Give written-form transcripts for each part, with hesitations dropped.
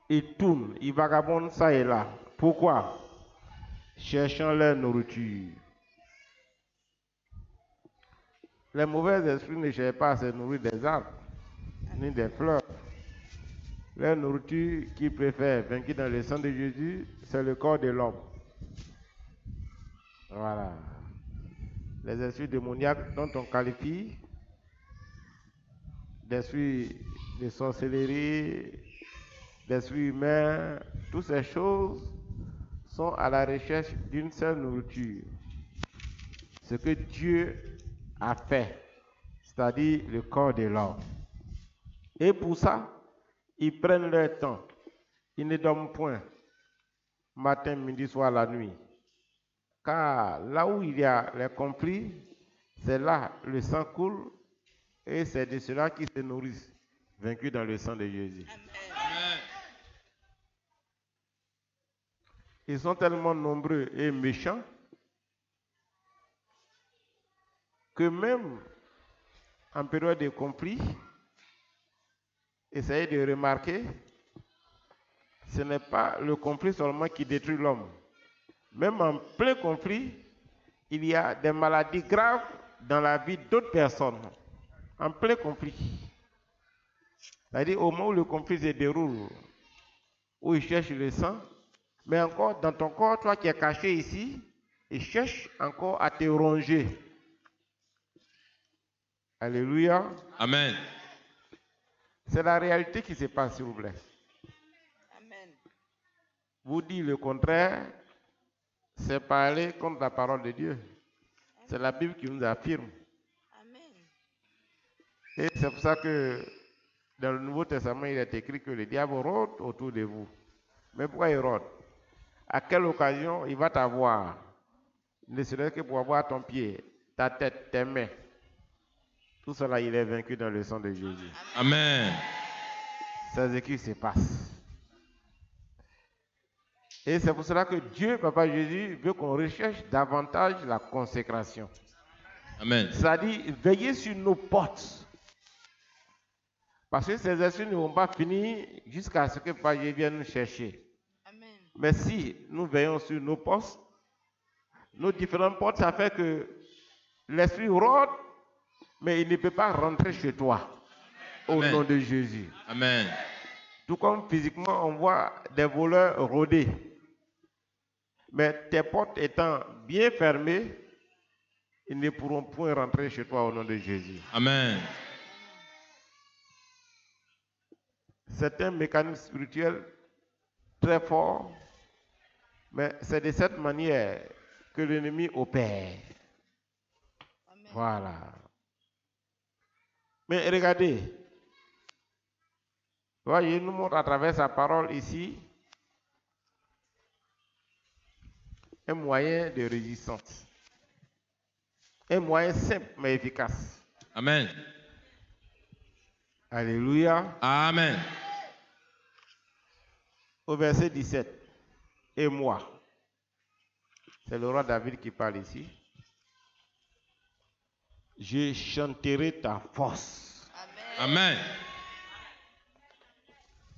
ils tournent, ils vagabondent ça et là. Pourquoi? Cherchant leur nourriture. Les mauvais esprits ne cherchent pas à se nourrir des arbres, ni des fleurs. Leur nourriture qu'ils préfèrent, vaincue dans le sang de Jésus, c'est le corps de l'homme. Voilà. Les esprits démoniaques dont on qualifie d'esprits de sorcellerie, d'esprits humains, toutes ces choses sont à la recherche d'une seule nourriture. Ce que Dieu a fait, c'est-à-dire le corps de l'homme. Et pour ça, ils prennent leur temps. Ils ne dorment point, matin, midi, soir, la nuit. Car là où il y a les conflits, c'est là le sang coule et c'est de cela qu'ils se nourrissent, vaincus dans le sang de Jésus. Amen. Ils sont tellement nombreux et méchants que même en période de conflit, essayez de remarquer, ce n'est pas le conflit seulement qui détruit l'homme. Même en plein conflit, il y a des maladies graves dans la vie d'autres personnes. En plein conflit. C'est-à-dire au moment où le conflit se déroule, où il cherche le sang, mais encore dans ton corps, toi qui es caché ici, il cherche encore à te ronger. Alléluia. Amen. C'est la réalité qui se passe, s'il vous plaît. Amen. Vous dites le contraire, c'est parler contre la parole de Dieu. C'est la Bible qui nous affirme. Amen. Et c'est pour ça que dans le Nouveau Testament, il est écrit que le diable rôde autour de vous. Mais pourquoi il rôde? À quelle occasion il va t'avoir? Ne serait-ce que pour avoir ton pied, ta tête, tes mains. Tout cela, il est vaincu dans le sang de Jésus. Amen. C'est ce qui se passe. Et c'est pour cela que Dieu, Papa Jésus, veut qu'on recherche davantage la consécration. Amen. C'est-à-dire veiller sur nos portes. Parce que ces esprits ne vont pas finir jusqu'à ce que Papa Jésus vienne nous chercher. Amen. Mais si nous veillons sur nos postes, nos différentes portes, ça fait que l'esprit rôde, mais il ne peut pas rentrer chez toi. Au Amen. nom de Jésus. Amen. Tout comme physiquement, on voit des voleurs rôder. Mais tes portes étant bien fermées, ils ne pourront point rentrer chez toi au nom de Jésus. Amen. C'est un mécanisme spirituel très fort, mais c'est de cette manière que l'ennemi opère. Amen. Voilà. Mais regardez, voyez, il nous montre à travers sa parole ici un moyen de résistance. Un moyen simple mais efficace. Amen. Alléluia. Amen. Au verset 17. Et moi, c'est le roi David qui parle ici. Je chanterai ta force. Amen. Amen.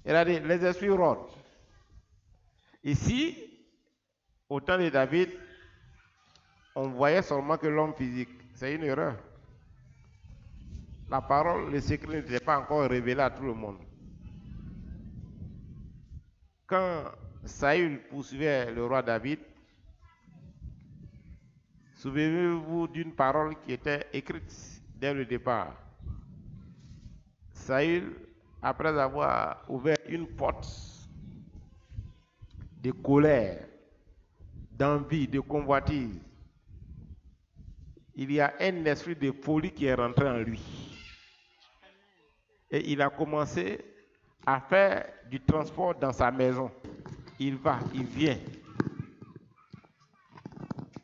Regardez, les esprits rôdent. Ici, au temps de David, on voyait seulement que l'homme physique. C'est une erreur. La parole, le secret n'était pas encore révélé à tout le monde. Quand Saül poursuivait le roi David, souvenez-vous d'une parole qui était écrite dès le départ. Saül, après avoir ouvert une porte de colère, d'envie, de convoitise, il y a un esprit de folie qui est rentré en lui. Et il a commencé à faire du transport dans sa maison. Il va, il vient.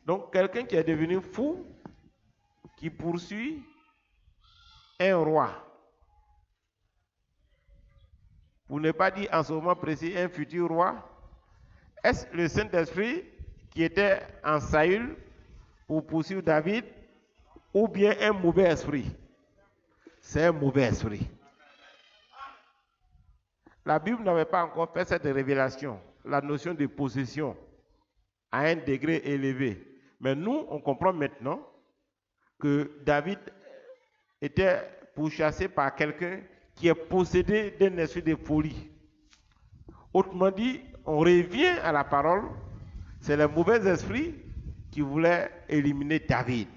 Donc quelqu'un qui est devenu fou, qui poursuit un roi. Pour ne pas dire en ce moment précis un futur roi, est-ce le Saint-Esprit qui était en Saül pour poursuivre David ou bien un mauvais esprit? C'est un mauvais esprit. la Bible n'avait pas encore fait cette révélation, la notion de possession, à un degré élevé. Mais nous, on comprend maintenant que David était pourchassé par quelqu'un qui est possédé d'un esprit de folie. Autrement dit, on revient à la parole, c'est le mauvais esprit qui voulait éliminer David,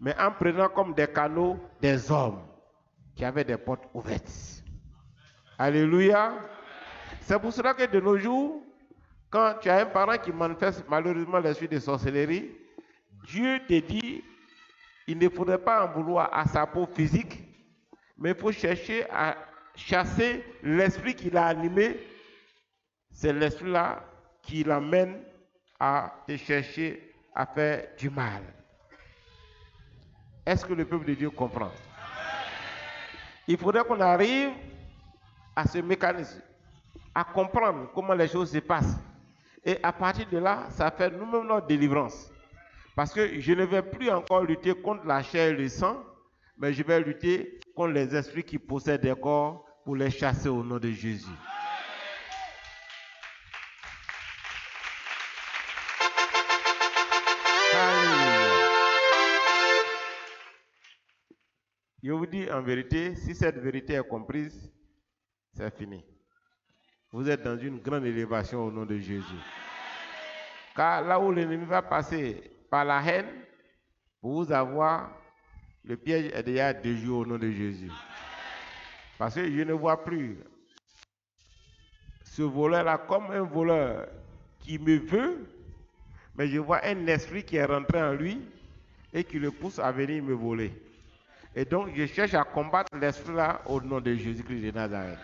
mais en prenant comme des canaux des hommes qui avaient des portes ouvertes. Alléluia. C'est pour cela que de nos jours, quand tu as un parent qui manifeste malheureusement l'esprit de sorcellerie, Dieu te dit, il ne faudrait pas en vouloir à sa peau physique, mais il faut chercher à chasser l'esprit qui l'a animé. C'est l'esprit-là qui l'amène à te chercher à faire du mal. Est-ce que le peuple de Dieu comprend? Il faudrait qu'on arrive à ce mécanisme, à comprendre comment les choses se passent. Et à partir de là, ça fait nous-mêmes notre délivrance. Parce que je ne vais plus encore lutter contre la chair et le sang, mais je vais lutter contre les esprits qui possèdent des corps pour les chasser au nom de Jésus. Je vous dis en vérité, si cette vérité est comprise, c'est fini. Vous êtes dans une grande élévation au nom de Jésus. Car là où l'ennemi va passer par la haine, pour vous avoir, le piège est déjà déjoué au nom de Jésus. Parce que je ne vois plus ce voleur-là comme un voleur qui me veut, mais je vois un esprit qui est rentré en lui et qui le pousse à venir me voler. Et donc, je cherche à combattre l'esprit-là au nom de Jésus-Christ de Nazareth.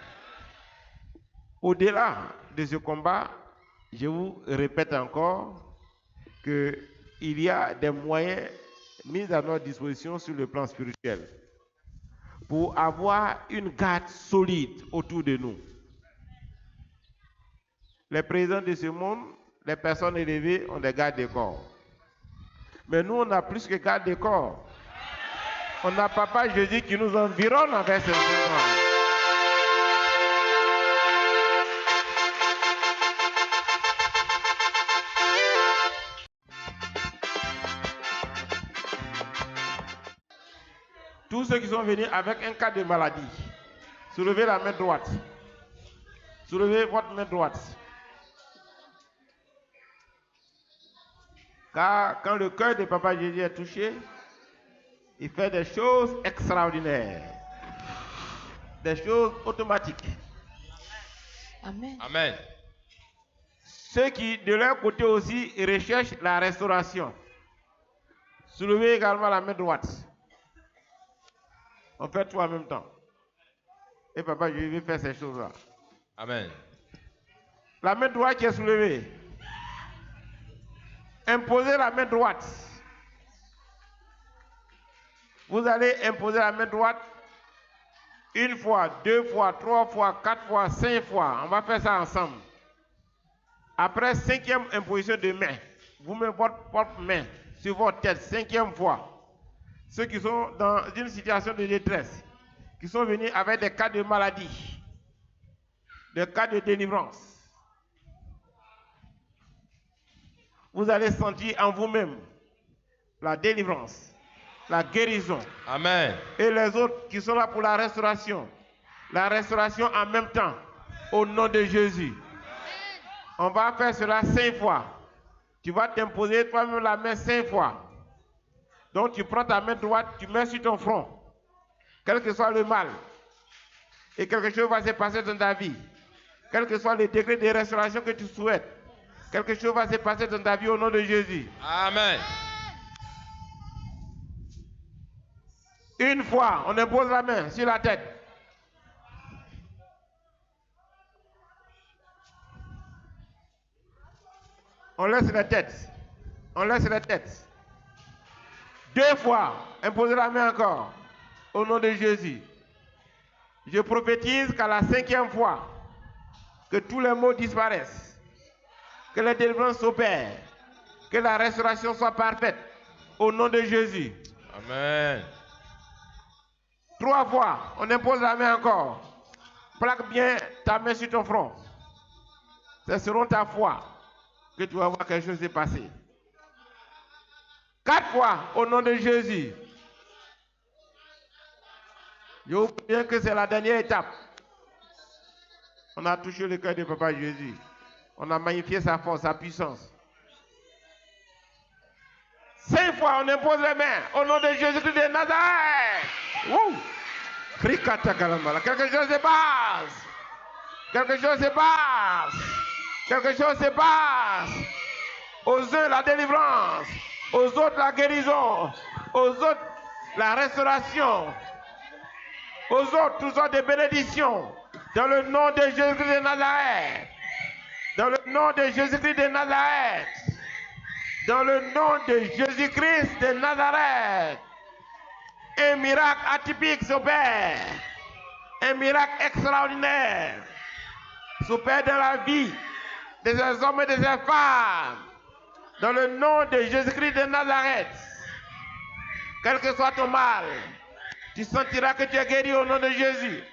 Au-delà de ce combat, je vous répète encore qu'il y a des moyens mis à notre disposition sur le plan spirituel pour avoir une garde solide autour de nous. Les présidents de ce monde, les personnes élevées ont des gardes de corps. Mais nous, on a plus que garde de corps. On a Papa Jésus qui nous environne avec ses enfants. Tous ceux qui sont venus avec un cas de maladie, soulevez la main droite. Soulevez votre main droite. Car quand le cœur de Papa Jésus est touché, il fait des choses extraordinaires, des choses automatiques. Amen. Amen. Ceux qui, de leur côté aussi, recherchent la restauration, soulevez également la main droite. On fait tout en même temps. Et Papa Jésus veut faire ces choses-là. Amen. La main droite qui est soulevée. Imposez la main droite. Vous allez imposer la main droite une fois, 2 fois, 3 fois, 4 fois, 5 fois. On va faire ça ensemble. Après 5e imposition de main, vous mettez votre propre main sur votre tête, 5e fois. Ceux qui sont dans une situation de détresse, qui sont venus avec des cas de maladie, des cas de délivrance, vous allez sentir en vous-même la délivrance, la guérison. Amen. Et les autres qui sont là pour la restauration en même temps, au nom de Jésus. On va faire cela 5 fois. Tu vas t'imposer toi-même la main 5 fois. Donc tu prends ta main droite, tu mets sur ton front, quel que soit le mal, et quelque chose va se passer dans ta vie, quel que soit le degré de restauration que tu souhaites, quelque chose va se passer dans ta vie au nom de Jésus. Amen. Une fois, on impose la main sur la tête. On laisse la tête. On laisse la tête. 2 fois, imposez la main encore. Au nom de Jésus. Je prophétise qu'à la 5e fois, que tous les maux disparaissent. Que la délivrance s'opère. Que la restauration soit parfaite. Au nom de Jésus. Amen. 3 fois, on impose la main encore. Plaque bien ta main sur ton front. C'est selon ta foi que tu vas voir quelque chose se passer. 4 fois au nom de Jésus. Je vous préviens que c'est la dernière étape. On a touché le cœur de Papa Jésus. On a magnifié sa force, sa puissance. 5 fois, on impose les mains au nom de Jésus-Christ de Nazareth. Quelque chose se passe. Quelque chose se passe. Quelque chose se passe. Aux uns, la délivrance. Aux autres, la guérison. Aux autres, la restauration. Aux autres, toutes sortes de bénédictions. Dans le nom de Jésus-Christ de Nazareth. Dans le nom de Jésus-Christ de Nazareth. Dans le nom de Jésus-Christ de Nazareth. Un miracle atypique s'opère. Un miracle extraordinaire s'opère dans la vie de ces hommes et de ces femmes. Dans le nom de Jésus-Christ de Nazareth. Quel que soit ton mal, tu sentiras que tu es guéri au nom de Jésus.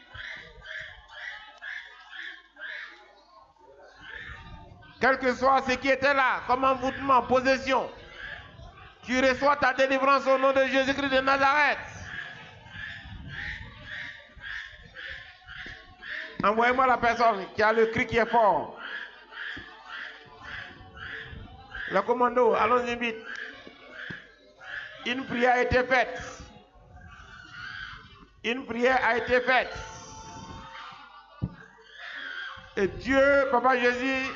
Quel que soit ce qui était là, comme envoûtement, possession, tu reçois ta délivrance au nom de Jésus-Christ de Nazareth. Envoyez-moi la personne qui a le cri qui est fort. Le commando, allons-y vite. Une prière a été faite. Une prière a été faite. Et Dieu, Papa Jésus,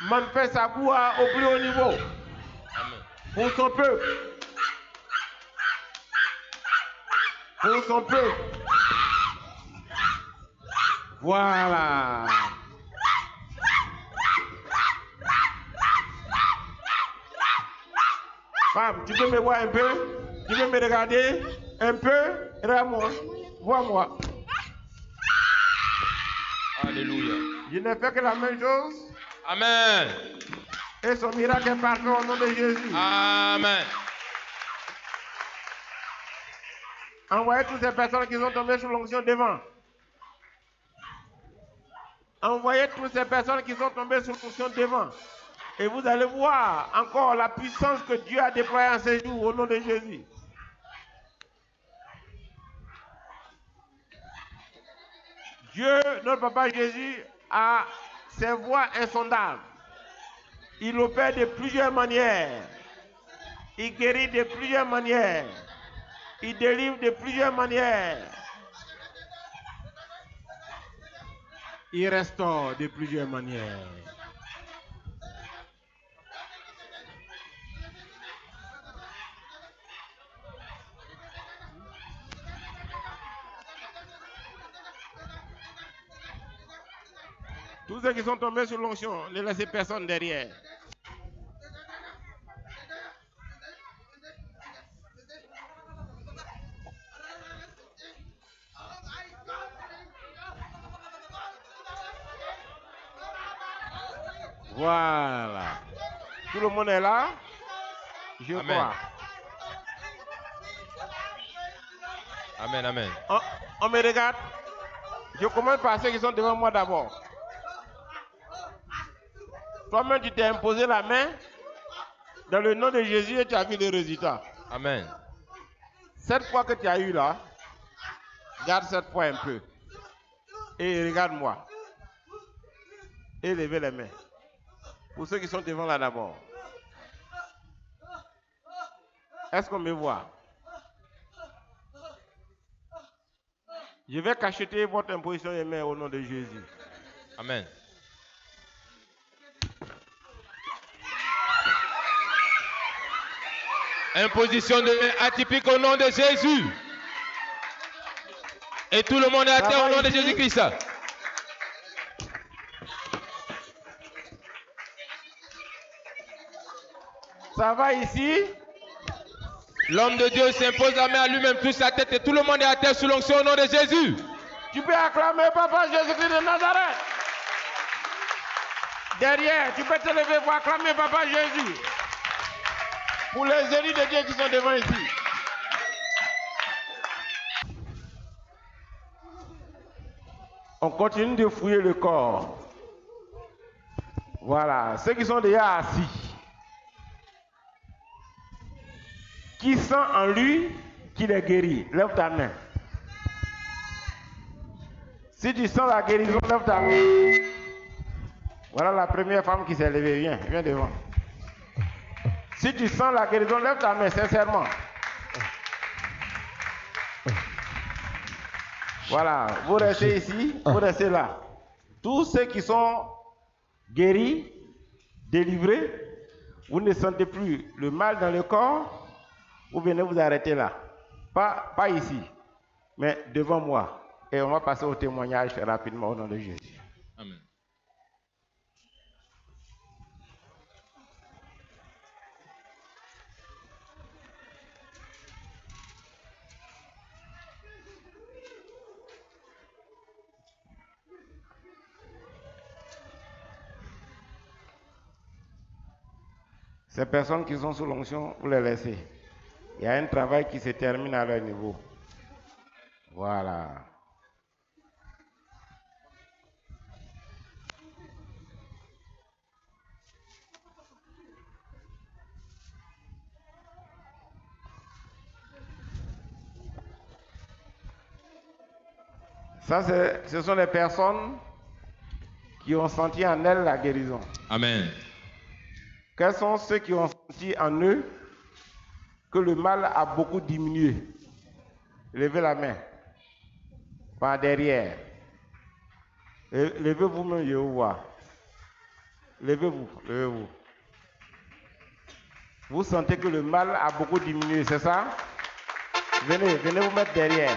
manifeste sa gloire au plus haut niveau. Amen. Pour son peuple. Pour son peuple. Voilà. Femme, tu peux me voir un peu? Tu peux me regarder un peu? Regarde-moi. Vois-moi. Alléluia. Je ne fais que la même chose. Amen. Et son miracle est parfait au nom de Jésus. Amen. Envoyez toutes ces personnes qui sont tombées sous l'onction devant. Envoyez toutes ces personnes qui sont tombées sous l'onction devant. Et vous allez voir encore la puissance que Dieu a déployée en ces jours au nom de Jésus. Dieu, notre Papa Jésus, a ses voies insondables. Il opère de plusieurs manières. Il guérit de plusieurs manières. Il délivre de plusieurs manières. Il restaure de plusieurs manières. Tous ceux qui sont tombés sur l'onction, ne laissez personne derrière. Voilà. Tout le monde est là? Je Amen. crois. Amen, amen. On me regarde. Je commence par ceux qui sont devant moi d'abord. Toi-même, tu t'es imposé la main dans le nom de Jésus et tu as vu les résultats. Amen. Cette fois que tu as eu là, garde cette fois un peu. Et regarde-moi. Et levez les mains. Pour ceux qui sont devant là d'abord. Est-ce qu'on me voit? Je vais cacheter votre imposition des mains au nom de Jésus. Amen. Imposition de main atypique au nom de Jésus. Et tout le monde est à terre au nom de Jésus-Christ. Ça va ici? L'homme de Dieu s'impose la main à lui-même, touche sa tête et tout le monde est à terre sous l'onction au nom de Jésus. Tu peux acclamer Papa Jésus-Christ de Nazareth. Derrière, tu peux te lever pour acclamer Papa Jésus. Pour les élus de Dieu qui sont devant ici. continue de fouiller le corps. Voilà. Ceux qui sont déjà assis. Qui sent en lui qu'il est guéri? Lève ta main. Si tu sens la guérison, lève ta main. Voilà la première femme qui s'est levée. Viens devant. Si tu sens la guérison, lève ta main, sincèrement. Voilà, vous restez ici, vous restez là. Tous ceux qui sont guéris, délivrés, vous ne sentez plus le mal dans le corps, vous venez vous arrêter là. Pas ici, mais devant moi. Et on va passer au témoignage rapidement au nom de Jésus. Amen. Ces personnes qui sont sous l'onction, vous les laissez. Il y a un travail qui se termine à leur niveau. Voilà. Ça, ce sont les personnes qui ont senti en elles la guérison. Amen. Quels sont ceux qui ont senti en eux que le mal a beaucoup diminué? Levez la main. Par derrière. Levez-vous même, je vous vois. Levez-vous. Vous sentez que le mal a beaucoup diminué, c'est ça? Venez vous mettre derrière.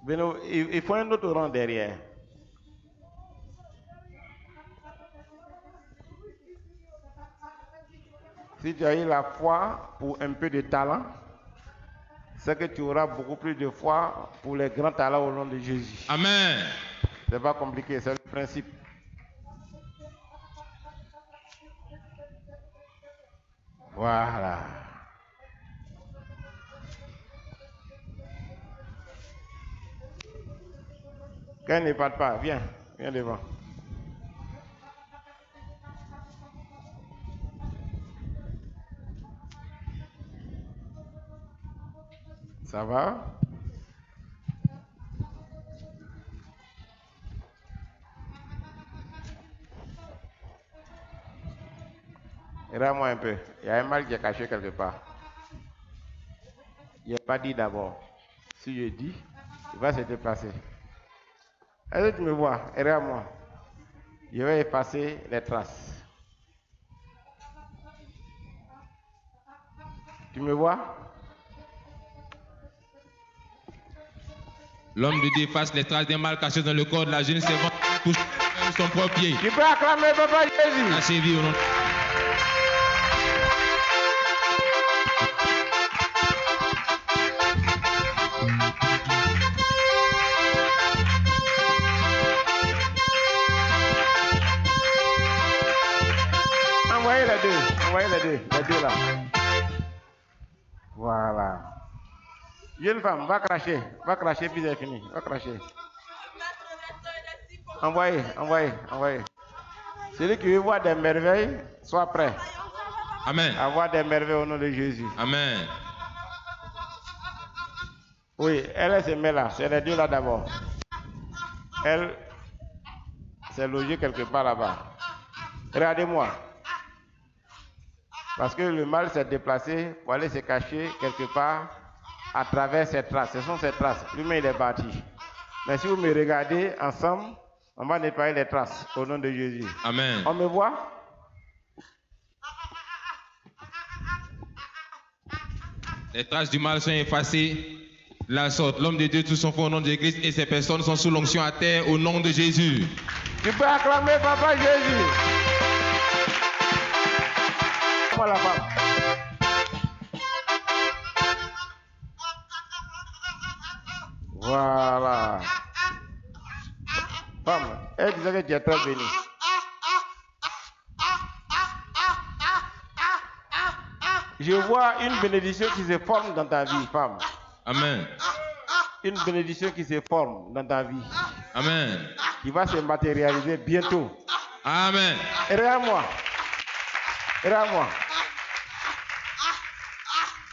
Venez, il faut un autre rang derrière. Si tu as eu la foi pour un peu de talent, c'est que tu auras beaucoup plus de foi pour les grands talents au nom de Jésus. Amen. C'est pas compliqué, c'est le principe. Voilà. Quand il ne parle pas, viens devant. Ça va? Regarde-moi un peu. Il y a un mal qui est caché quelque part. Il n'a pas dit d'abord. Si je dis, il va se déplacer. Est-ce que tu me vois? Regarde-moi. Je vais effacer les traces. Tu me vois? L'homme de Dieu efface les traces d'un mal caché dans le corps de la jeune servante qui touche son propre pied. Tu peux acclamer Papa Jésus. La séville au nom. Envoyez les deux là. Voilà. Jeune femme, va cracher, puis c'est fini. Va cracher. Envoyez. Celui qui veut voir des merveilles, soit prêt. Amen. À voir des merveilles au nom de Jésus. Amen. Oui, elle se met là, c'est les deux là d'abord. Elle s'est logée quelque part là-bas. Regardez-moi. Parce que le mal s'est déplacé pour aller se cacher quelque part à travers ces traces. Ce sont ces traces. Lui-même, il est parti. Mais si vous me regardez ensemble, on va nettoyer les traces au nom de Jésus. Amen. On me voit? Les traces du mal sont effacées. La sorte, l'homme de Dieu, tout son fond au nom de Christ et ces personnes sont sous l'onction à terre au nom de Jésus. Tu peux acclamer Papa Jésus. Comment la femme? Voilà. Femme, elle disait que tu es très bénie. Je vois une bénédiction qui se forme dans ta vie, femme. Amen. Une bénédiction qui se forme dans ta vie. Amen. Qui va se matérialiser bientôt. Amen. Et regarde-moi. Regarde-moi.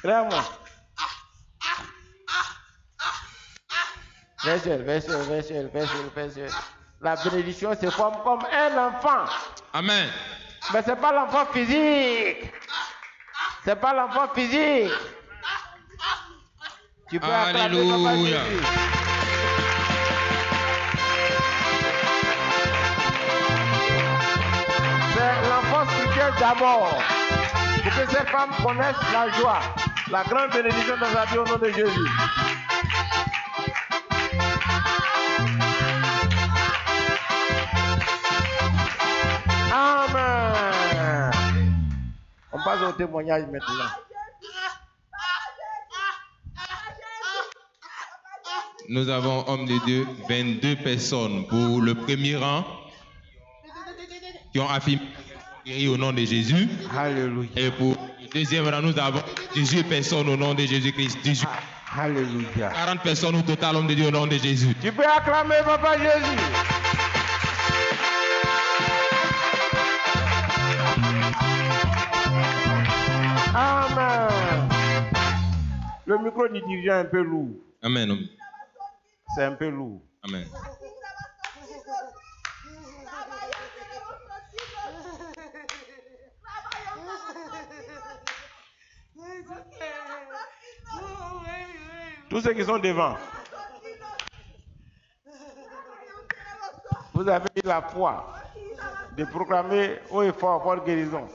Regarde-moi. Verset. La bénédiction se forme comme un enfant. Amen. Mais ce n'est pas l'enfant physique. C'est pas l'enfant physique. Tu peux acclamer Papa Jésus. C'est l'enfant spirituel d'abord. Pour que ces femmes connaissent la joie, la grande bénédiction dans sa vie au nom de Jésus. Amen. On passe au témoignage maintenant. Nous avons, homme de Dieu, 22 personnes pour le premier rang qui ont affirmé au nom de Jésus. Alléluia. Et pour le deuxième rang, nous avons 18 personnes au nom de Jésus-Christ. 18. Alléluia. 40 personnes au total, homme de Dieu, au nom de Jésus. Tu peux acclamer Papa Jésus. Amen. Le micro du dirigeant est un peu lourd. Amen. C'est un peu lourd. Amen. Tous ceux qui sont devant, vous avez eu la foi de proclamer haut et fort votre guérison.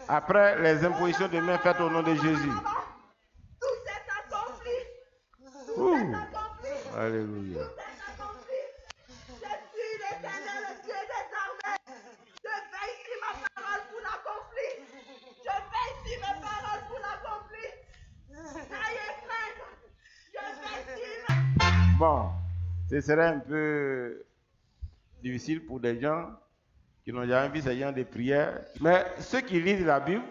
Après les impositions de main faites au nom de Jésus. Alléluia. Bon, ce serait un peu difficile pour des gens qui n'ont jamais vu ce genre de prière. Mais ceux qui lisent la Bible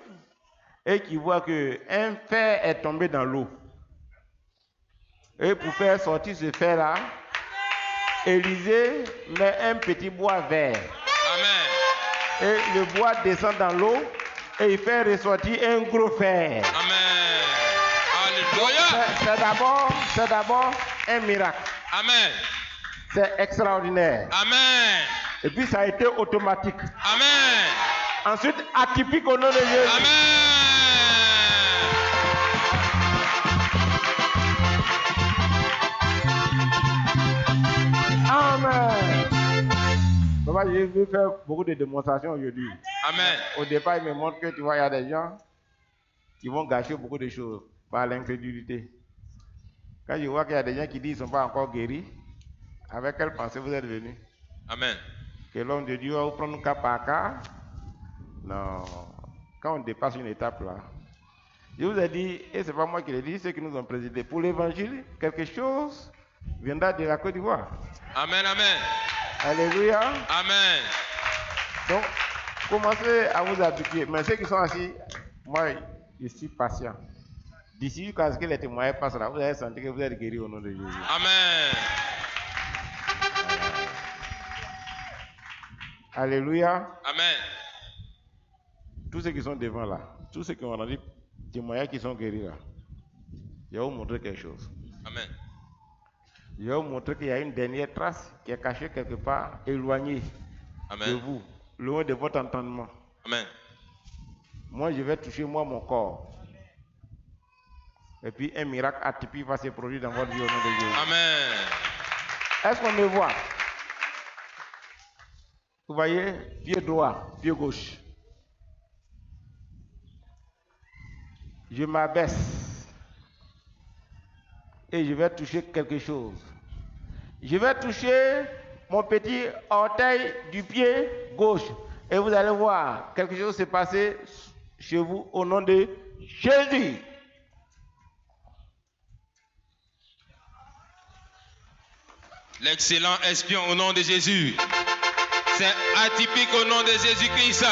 et qui voient qu'un fer est tombé dans l'eau. Et pour faire sortir ce fer-là, Élisée met un petit bois vert. Amen. Et le bois descend dans l'eau et il fait ressortir un gros fer. Amen. Alléluia. C'est d'abord un miracle. Amen. C'est extraordinaire. Amen. Et puis ça a été automatique. Amen. Ensuite, atypique au nom de Jésus. Amen. Amen. Papa, je vais faire beaucoup de démonstrations aujourd'hui. Amen. Au départ, il me montre que tu vois, il y a des gens qui vont gâcher beaucoup de choses par l'incrédulité. Quand je vois qu'il y a des gens qui disent qu'ils ne sont pas encore guéris, avec quelle pensée vous êtes venus? Amen. Que l'homme de Dieu va vous prendre cas par cas? Non. Quand on dépasse une étape là, je vous ai dit, et ce n'est pas moi qui l'ai dit, ceux qui nous ont présidé, pour l'évangile, quelque chose viendra de la Côte d'Ivoire. Amen, amen. Alléluia. Amen. Donc, commencez à vous habituer. Mais ceux qui sont assis, moi, je suis patient. D'ici jusqu'à ce que les témoignages passent là, vous allez sentir que vous êtes guéris au nom de Jésus. Amen. Alléluia. Amen. Tous ceux qui sont devant là, tous ceux qui ont entendu témoignages qui sont guéris là, je vais vous montrer quelque chose. Amen. Je vais vous montrer qu'il y a une dernière trace qui est cachée quelque part, éloignée de vous, loin de votre entendement. Amen. Moi, je vais toucher mon corps. Et puis un miracle atypique va se produire dans votre vie au nom de Jésus. Amen. Est-ce qu'on me voit? Vous voyez, pied droit, pied gauche. Je m'abaisse et je vais toucher quelque chose. Je vais toucher mon petit orteil du pied gauche et vous allez voir quelque chose se passer chez vous au nom de Jésus. L'excellent espion au nom de Jésus. C'est atypique au nom de Jésus-Christ.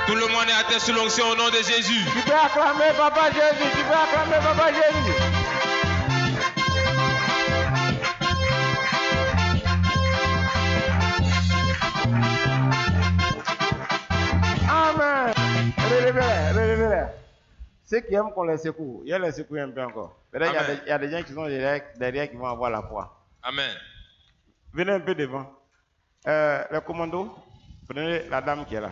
Tout le monde est à terre sous l'onction au nom de Jésus. Tu peux acclamer Papa Jésus. Tu peux acclamer Papa Jésus. Amen. Relevez-les. Ceux qui aiment qu'on les secoue, il y a les secouer un peu encore. Peut-être il y a des gens qui sont derrière qui vont avoir la foi. Amen. Venez un peu devant. Le commando, prenez la dame qui est là.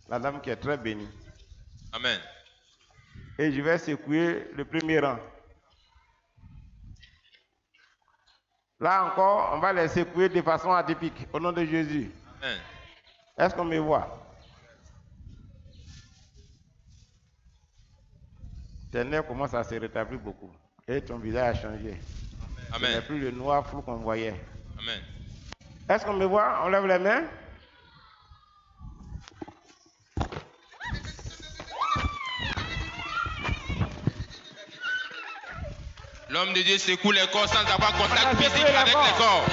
La dame qui est très bénie. Amen. Et je vais secouer le premier rang. Là encore, on va les secouer de façon atypique, au nom de Jésus. Amen. Est-ce qu'on me voit? Tes nerfs commencent à se rétablir beaucoup. Et ton visage a changé. Amen. Ce n'est plus le noir flou qu'on voyait. Amen. Est-ce qu'on me voit? On lève les mains. L'homme de Dieu secoue les corps sans avoir contact physique avec les corps.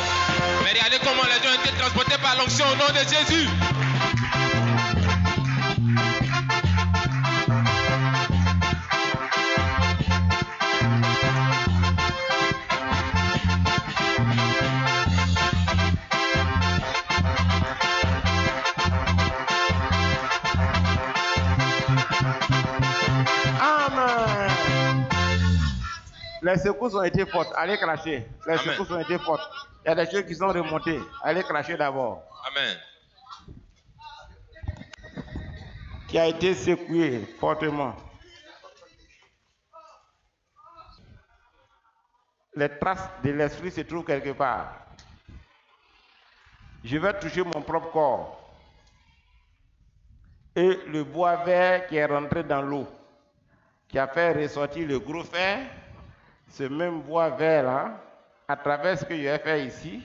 Mais regardez comment les gens ont été transportés par l'onction au nom de Jésus. Les secousses ont été fortes. Allez cracher. Les secousses ont été fortes. Il y a des choses qui sont remontées. Allez cracher d'abord. Amen. Qui a été secoué fortement. Les traces de l'esprit se trouvent quelque part. Je vais toucher mon propre corps. Et le bois vert qui est rentré dans l'eau, qui a fait ressortir le gros fer, ce même bois vert là, à travers ce que je vais faire ici,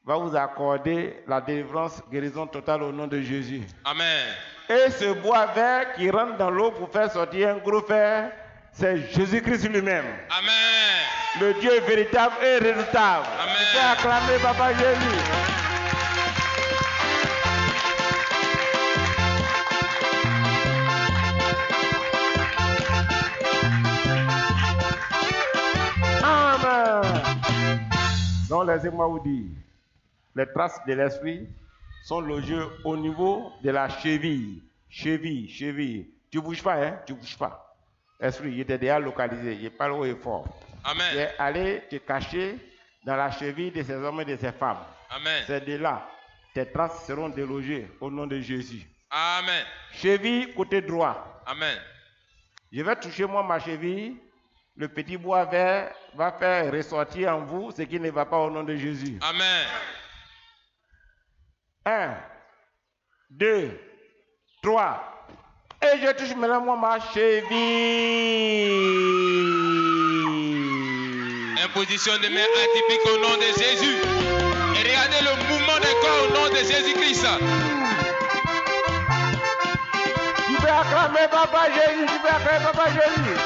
va vous accorder la délivrance, guérison totale au nom de Jésus. Amen. Et ce bois vert qui rentre dans l'eau pour faire sortir un gros fer, c'est Jésus-Christ lui-même. Amen. Le Dieu véritable et redoutable. Amen. Je vais acclamer Papa Jésus. Donc, laissez-moi vous dire, les traces de l'esprit sont logées au niveau de la cheville. Cheville. Tu ne bouges pas, hein? Tu ne bouges pas. L'esprit, il était déjà localisé. Il n'est pas haut et fort. Amen. Tu es allé te cacher dans la cheville de ces hommes et de ces femmes. Amen. C'est de là. Tes traces seront délogées au nom de Jésus. Amen. Cheville, côté droit. Amen. Je vais toucher moi ma cheville. Le petit bois vert va faire ressortir en vous ce qui ne va pas au nom de Jésus. Amen. 1, 2, 3. Et je touche maintenant moi ma cheville. Imposition de main atypique au nom de Jésus. Et regardez le mouvement des corps au nom de Jésus-Christ. Tu peux acclamer Papa Jésus. Tu peux acclamer Papa Jésus.